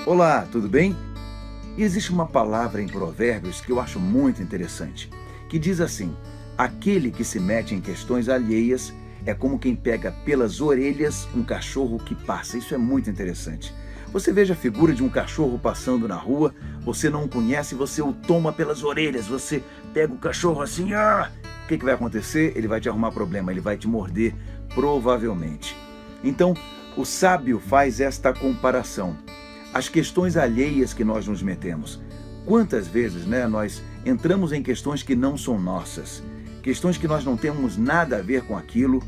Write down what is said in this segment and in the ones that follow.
Olá, tudo bem? E existe uma palavra em Provérbios que eu acho muito interessante, que diz assim: aquele que se mete em questões alheias é como quem pega pelas orelhas um cachorro que passa. Isso é muito interessante. Você veja a figura de um cachorro passando na rua, você não o conhece, você o toma pelas orelhas, você pega o cachorro assim, o que vai acontecer? Ele vai te arrumar problema, ele vai te morder, provavelmente. Então, o sábio faz esta comparação. As questões alheias que nós nos metemos. Quantas vezes, nós entramos em questões que não são nossas, questões que nós não temos nada a ver com aquilo.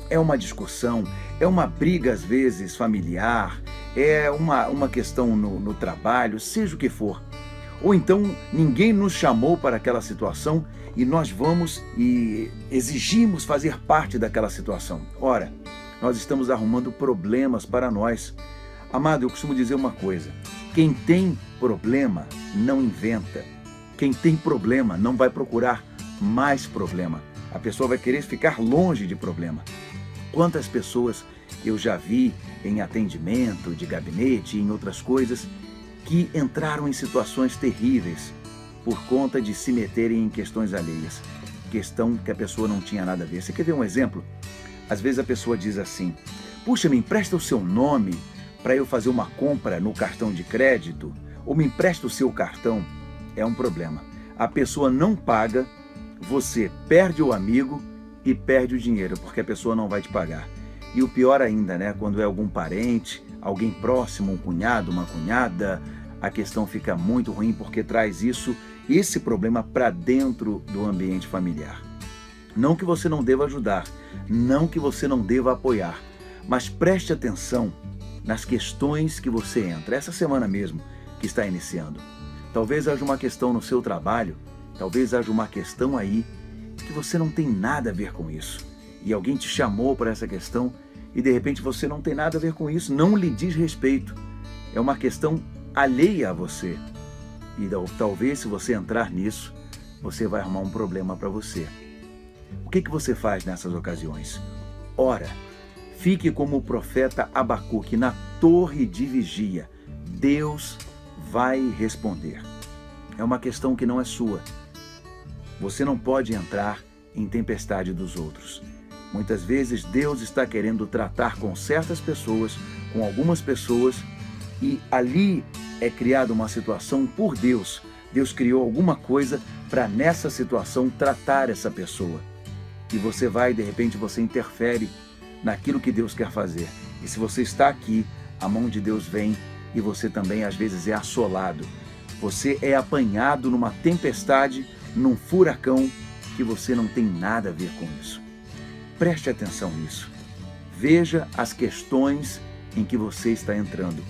É uma discussão, é uma briga às vezes familiar, é uma questão no trabalho, seja o que for. Ou então ninguém nos chamou para aquela situação e nós vamos e exigimos fazer parte daquela situação. Ora, nós estamos arrumando problemas para nós. Amado, eu costumo dizer uma coisa: quem tem problema não inventa. Quem tem problema não vai procurar mais problema. A pessoa vai querer ficar longe de problema. Quantas pessoas eu já vi em atendimento, de gabinete e em outras coisas, que entraram em situações terríveis por conta de se meterem em questões alheias. Questão que a pessoa não tinha nada a ver. Você quer ver um exemplo? Às vezes a pessoa diz assim: puxa, me empresta o seu nome para eu fazer uma compra no cartão de crédito, ou me empresta o seu cartão. É um problema. A pessoa não paga, você perde o amigo e perde o dinheiro, porque a pessoa não vai te pagar. E o pior ainda, quando é algum parente, alguém próximo, um cunhado, uma cunhada, a questão fica muito ruim porque traz esse problema para dentro do ambiente familiar. Não que você não deva ajudar, não que você não deva apoiar, mas preste atenção nas questões que você entra. Essa semana mesmo que está iniciando, talvez haja uma questão no seu trabalho, talvez haja uma questão aí que você não tem nada a ver com isso. E alguém te chamou para essa questão e de repente você não tem nada a ver com isso, não lhe diz respeito. É uma questão alheia a você. E talvez se você entrar nisso, você vai arrumar um problema para você. O que você faz nessas ocasiões? Ora, fique como o profeta Abacuque na torre de vigia. Deus vai responder. É uma questão que não é sua. Você não pode entrar em tempestade dos outros. Muitas vezes Deus está querendo tratar com certas pessoas, com algumas pessoas, e ali é criada uma situação por Deus. Deus criou alguma coisa para nessa situação tratar essa pessoa. E você vai, de repente, você interfere naquilo que Deus quer fazer. E se você está aqui, a mão de Deus vem e você também às vezes é assolado. Você é apanhado numa tempestade, num furacão, que você não tem nada a ver com isso. Preste atenção nisso. Veja as questões em que você está entrando.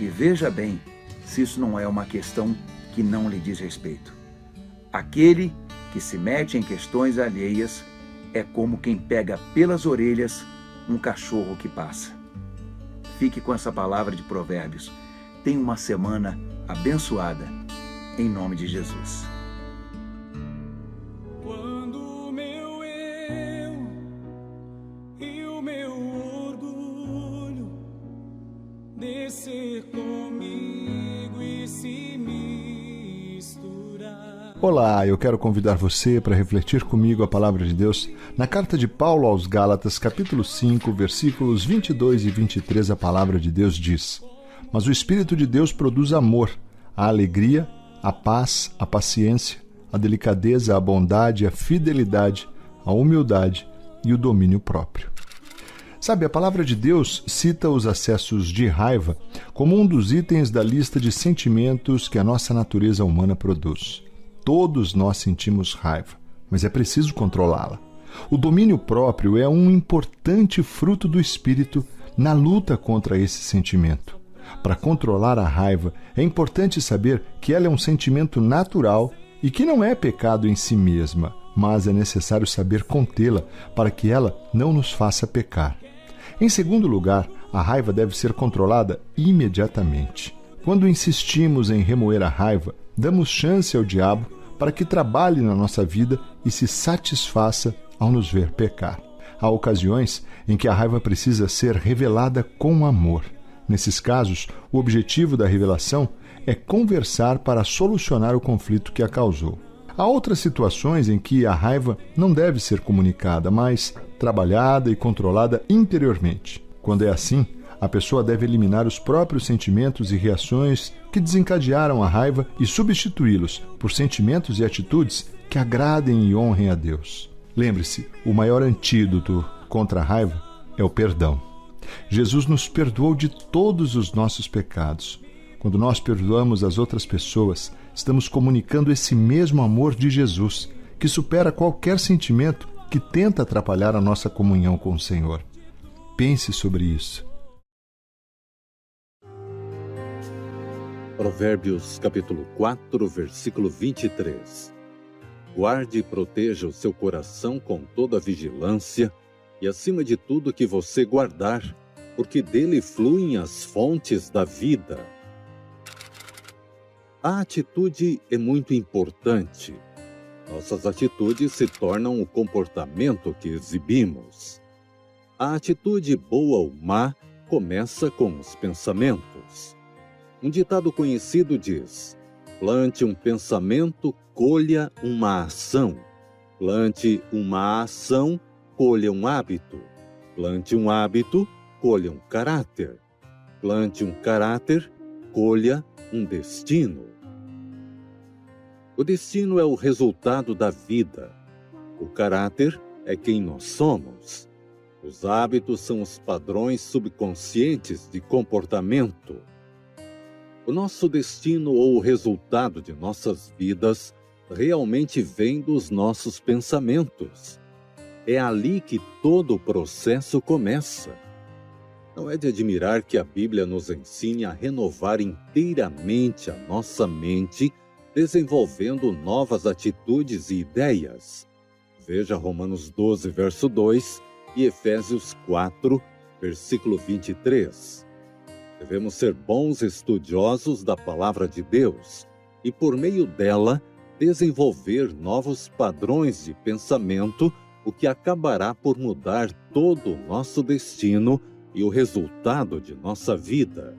E veja bem se isso não é uma questão que não lhe diz respeito. Aquele que se mete em questões alheias é como quem pega pelas orelhas um cachorro que passa. Fique com essa palavra de Provérbios. Tenha uma semana abençoada, em nome de Jesus. Quando o meu eu e o meu orgulho descer comigo e se misturar. Olá, eu quero convidar você para refletir comigo a palavra de Deus. Na carta de Paulo aos Gálatas, capítulo 5, versículos 22 e 23, a palavra de Deus diz: mas o Espírito de Deus produz amor, a alegria, a paz, a paciência, a delicadeza, a bondade, a fidelidade, a humildade e o domínio próprio. Sabe, a palavra de Deus cita os acessos de raiva como um dos itens da lista de sentimentos que a nossa natureza humana produz. Todos nós sentimos raiva, mas é preciso controlá-la. O domínio próprio é um importante fruto do Espírito na luta contra esse sentimento. Para controlar a raiva, é importante saber que ela é um sentimento natural e que não é pecado em si mesma, mas é necessário saber contê-la para que ela não nos faça pecar. Em segundo lugar, a raiva deve ser controlada imediatamente. Quando insistimos em remoer a raiva, damos chance ao diabo para que trabalhe na nossa vida e se satisfaça ao nos ver pecar. Há ocasiões em que a raiva precisa ser revelada com amor. Nesses casos, o objetivo da revelação é conversar para solucionar o conflito que a causou. Há outras situações em que a raiva não deve ser comunicada, mas trabalhada e controlada interiormente. Quando é assim, a pessoa deve eliminar os próprios sentimentos e reações que desencadearam a raiva e substituí-los por sentimentos e atitudes que agradem e honrem a Deus. Lembre-se, o maior antídoto contra a raiva é o perdão. Jesus nos perdoou de todos os nossos pecados. Quando nós perdoamos as outras pessoas, estamos comunicando esse mesmo amor de Jesus, que supera qualquer sentimento que tenta atrapalhar a nossa comunhão com o Senhor. Pense sobre isso. Provérbios capítulo 4, versículo 23. Guarde e proteja o seu coração com toda a vigilância, e acima de tudo que você guardar, porque dele fluem as fontes da vida. A atitude é muito importante. Nossas atitudes se tornam o comportamento que exibimos. A atitude boa ou má começa com os pensamentos. Um ditado conhecido diz: plante um pensamento, colha uma ação. Plante uma ação, colha um hábito. Plante um hábito, colha um caráter. Plante um caráter, colha um destino. O destino é o resultado da vida. O caráter é quem nós somos. Os hábitos são os padrões subconscientes de comportamento. O nosso destino ou o resultado de nossas vidas realmente vem dos nossos pensamentos. É ali que todo o processo começa. Não é de admirar que a Bíblia nos ensine a renovar inteiramente a nossa mente, desenvolvendo novas atitudes e ideias. Veja Romanos 12, verso 2 e Efésios 4, versículo 23. Devemos ser bons estudiosos da Palavra de Deus e, por meio dela, desenvolver novos padrões de pensamento, o que acabará por mudar todo o nosso destino e o resultado de nossa vida.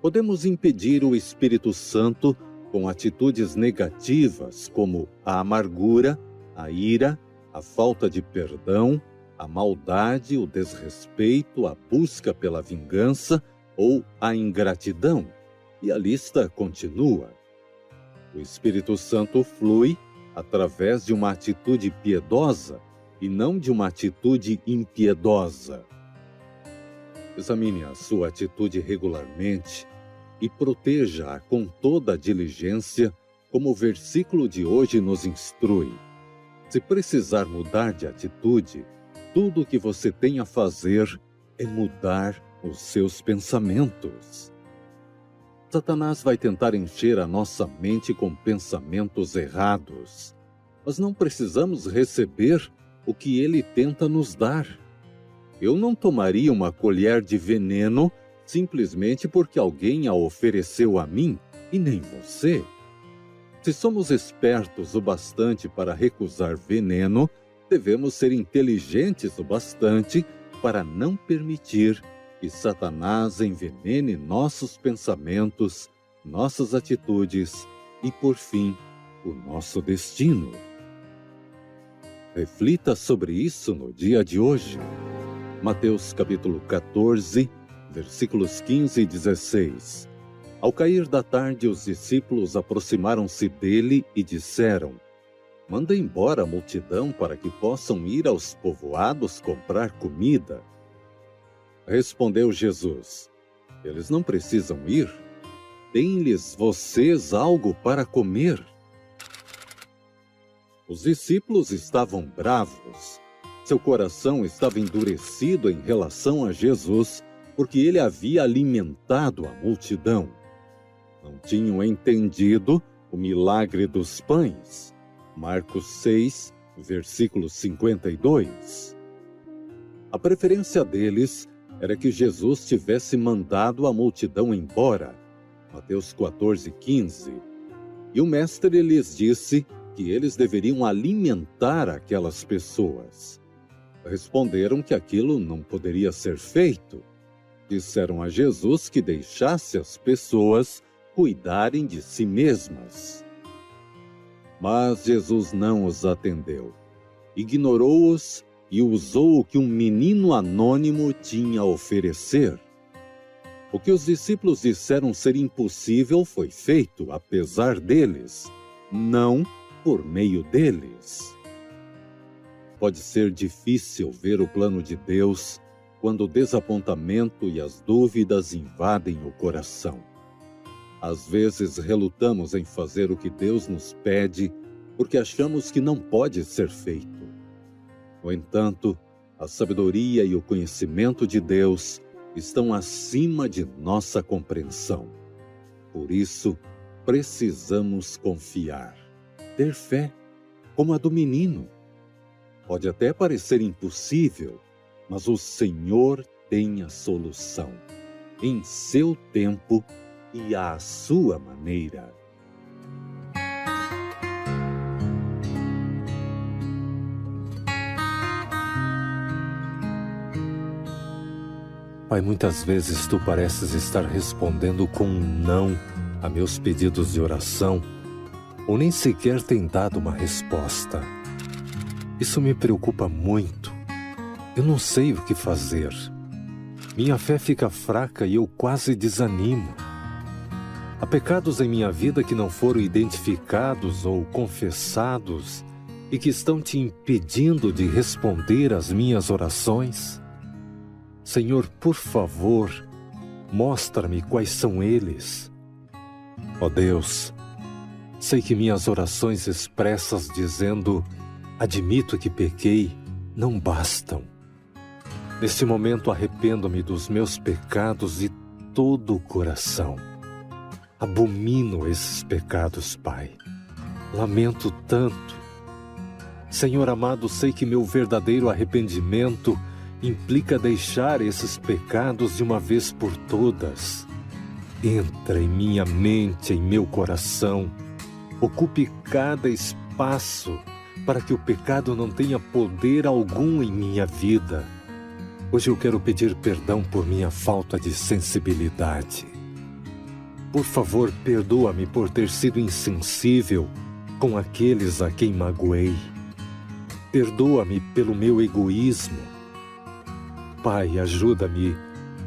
Podemos impedir o Espírito Santo com atitudes negativas como a amargura, a ira, a falta de perdão, a maldade, o desrespeito, a busca pela vingança ou a ingratidão. E a lista continua. O Espírito Santo flui através de uma atitude piedosa e não de uma atitude impiedosa. Examine a sua atitude regularmente e proteja-a com toda a diligência, como o versículo de hoje nos instrui. Se precisar mudar de atitude, tudo o que você tem a fazer é mudar os seus pensamentos. Satanás vai tentar encher a nossa mente com pensamentos errados, mas não precisamos receber o que ele tenta nos dar. Eu não tomaria uma colher de veneno simplesmente porque alguém a ofereceu a mim e nem você. Se somos espertos o bastante para recusar veneno, devemos ser inteligentes o bastante para não permitir que Satanás envenene nossos pensamentos, nossas atitudes e, por fim, o nosso destino. Reflita sobre isso no dia de hoje. Mateus capítulo 14, versículos 15 e 16. Ao cair da tarde, os discípulos aproximaram-se dele e disseram: manda embora a multidão para que possam ir aos povoados comprar comida. Respondeu Jesus: eles não precisam ir. Deem-lhes vocês algo para comer. Os discípulos estavam bravos. Seu coração estava endurecido em relação a Jesus, porque ele havia alimentado a multidão. Não tinham entendido o milagre dos pães. Marcos 6, versículo 52. A preferência deles era que Jesus tivesse mandado a multidão embora. Mateus 14, 15. E o mestre lhes disse que eles deveriam alimentar aquelas pessoas. Responderam que aquilo não poderia ser feito. Disseram a Jesus que deixasse as pessoas cuidarem de si mesmas. Mas Jesus não os atendeu. Ignorou-os e usou o que um menino anônimo tinha a oferecer. O que os discípulos disseram ser impossível foi feito apesar deles, não por meio deles. Pode ser difícil ver o plano de Deus quando o desapontamento e as dúvidas invadem o coração. Às vezes relutamos em fazer o que Deus nos pede porque achamos que não pode ser feito. No entanto, a sabedoria e o conhecimento de Deus estão acima de nossa compreensão. Por isso, precisamos confiar, ter fé, como a do menino. Pode até parecer impossível, mas o Senhor tem a solução, em seu tempo e à sua maneira. Pai, muitas vezes Tu pareces estar respondendo com um não a meus pedidos de oração, ou nem sequer tem dado uma resposta. Isso me preocupa muito. Eu não sei o que fazer. Minha fé fica fraca e eu quase desanimo. Há pecados em minha vida que não foram identificados ou confessados e que estão te impedindo de responder às minhas orações. Senhor, por favor, mostra-me quais são eles. Ó Deus, sei que minhas orações expressas dizendo admito que pequei não bastam. Neste momento arrependo-me dos meus pecados de todo o coração. Abomino esses pecados, Pai. Lamento tanto. Senhor amado, sei que meu verdadeiro arrependimento implica deixar esses pecados de uma vez por todas. Entra em minha mente, em meu coração. Ocupe cada espaço para que o pecado não tenha poder algum em minha vida. Hoje eu quero pedir perdão por minha falta de sensibilidade. Por favor, perdoa-me por ter sido insensível com aqueles a quem magoei. Perdoa-me pelo meu egoísmo. Pai, ajuda-me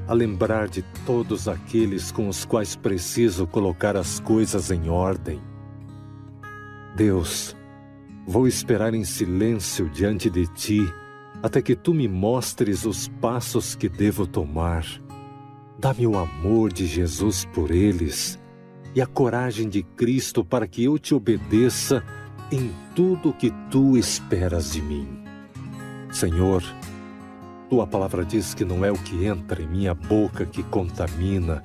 a lembrar de todos aqueles com os quais preciso colocar as coisas em ordem. Deus, vou esperar em silêncio diante de Ti, até que Tu me mostres os passos que devo tomar. Dá-me o amor de Jesus por eles e a coragem de Cristo para que eu Te obedeça em tudo o que Tu esperas de mim. Senhor, Tua palavra diz que não é o que entra em minha boca que contamina,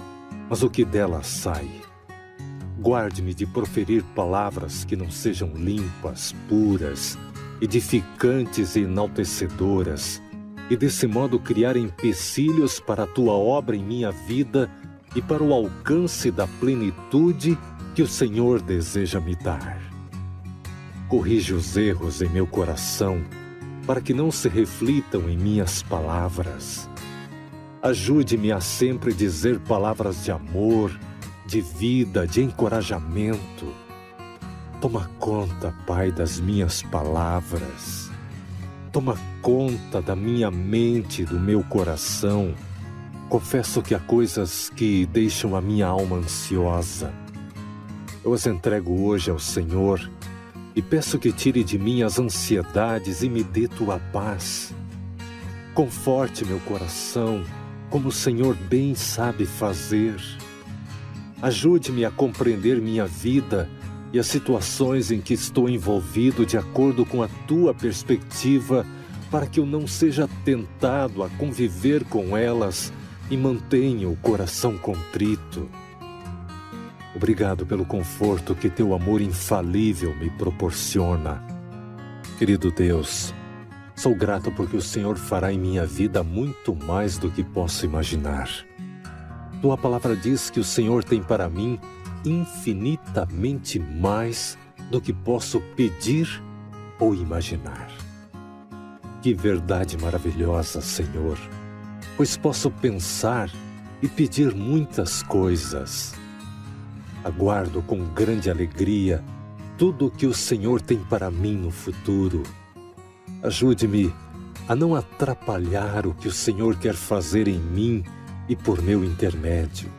mas o que dela sai. Guarde-me de proferir palavras que não sejam limpas, puras, edificantes e enaltecedoras, e desse modo criar empecilhos para a Tua obra em minha vida e para o alcance da plenitude que o Senhor deseja me dar. Corrige os erros em meu coração, para que não se reflitam em minhas palavras. Ajude-me a sempre dizer palavras de amor, de vida, de encorajamento. Toma conta, Pai, das minhas palavras. Toma conta da minha mente, do meu coração. Confesso que há coisas que deixam a minha alma ansiosa. Eu as entrego hoje ao Senhor e peço que tire de mim as ansiedades e me dê Tua paz. Conforte meu coração, como o Senhor bem sabe fazer. Ajude-me a compreender minha vida e as situações em que estou envolvido de acordo com a Tua perspectiva, para que eu não seja tentado a conviver com elas e mantenha o coração contrito. Obrigado pelo conforto que Teu amor infalível me proporciona. Querido Deus, sou grato porque o Senhor fará em minha vida muito mais do que posso imaginar. Tua palavra diz que o Senhor tem para mim infinitamente mais do que posso pedir ou imaginar. Que verdade maravilhosa, Senhor, pois posso pensar e pedir muitas coisas. Aguardo com grande alegria tudo o que o Senhor tem para mim no futuro. Ajude-me a não atrapalhar o que o Senhor quer fazer em mim e por meu intermédio.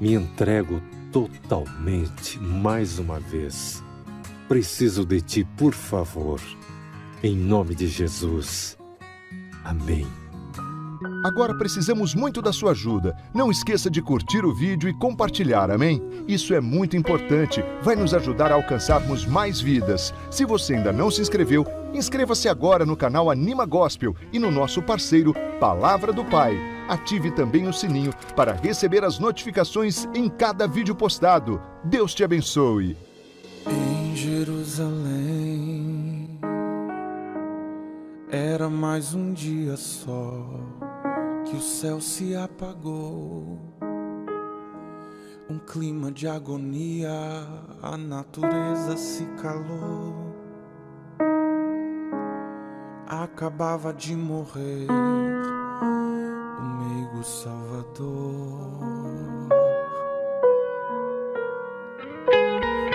Me entrego totalmente, mais uma vez. Preciso de Ti, por favor. Em nome de Jesus. Amém. Agora precisamos muito da sua ajuda. Não esqueça de curtir o vídeo e compartilhar, amém? Isso é muito importante, vai nos ajudar a alcançarmos mais vidas. Se você ainda não se inscreveu, inscreva-se agora no canal Anima Gospel e no nosso parceiro Palavra do Pai. Ative também o sininho para receber as notificações em cada vídeo postado. Deus te abençoe. Em Jerusalém era mais um dia só que o céu se apagou. Um clima de agonia, a natureza se calou. Acabava de morrer o meigo Salvador.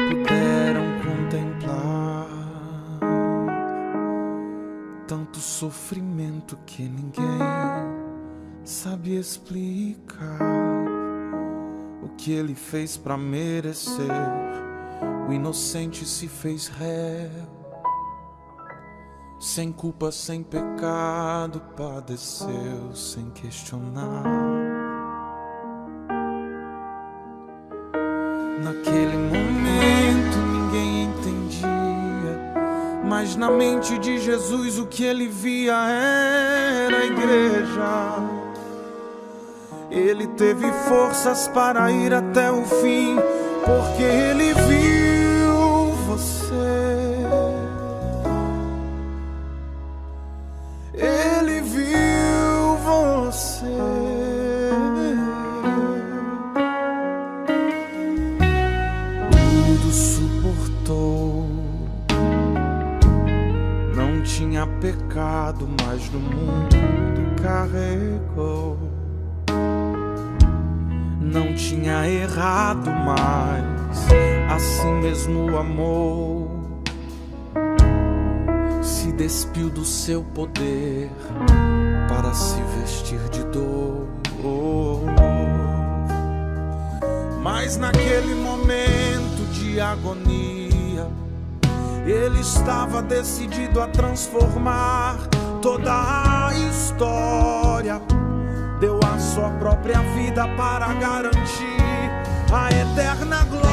Puderam contemplar tanto sofrimento que ninguém sabe explicar o que ele fez pra merecer. O inocente se fez réu, sem culpa, sem pecado, padeceu sem questionar. Naquele momento ninguém entendia, mas na mente de Jesus o que ele via era a igreja. Ele teve forças para ir até o fim, porque ele viu você. Ele viu você. Tudo suportou. Não tinha pecado, mas no mundo carregou. Não tinha errado, mas assim mesmo amou. Se despiu do seu poder para se vestir de dor. Mas naquele momento de agonia, ele estava decidido a transformar toda a história. Deu a sua própria vida para garantir a eterna glória.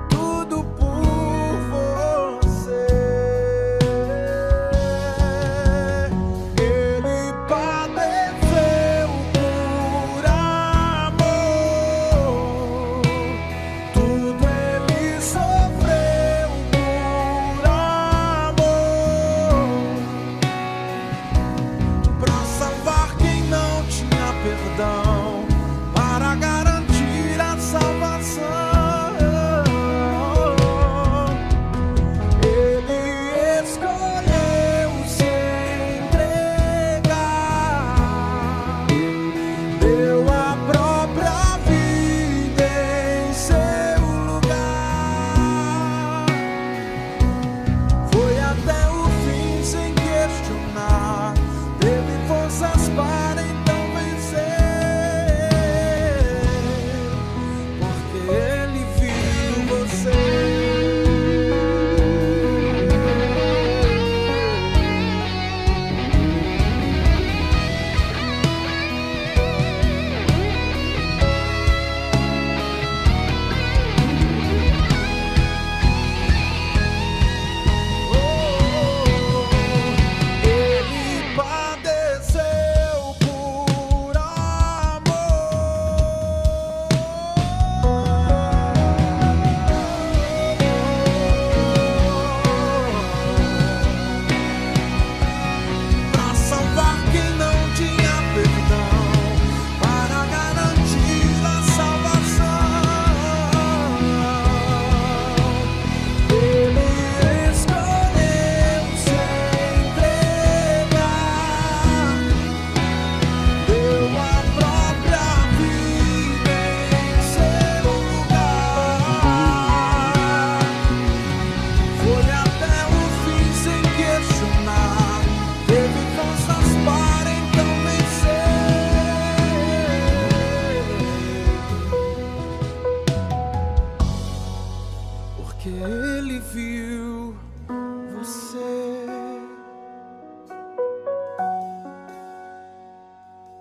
Tudo por você. Ele padeceu por amor. Tudo ele sofreu por amor. Pra salvar quem não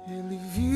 Ele vive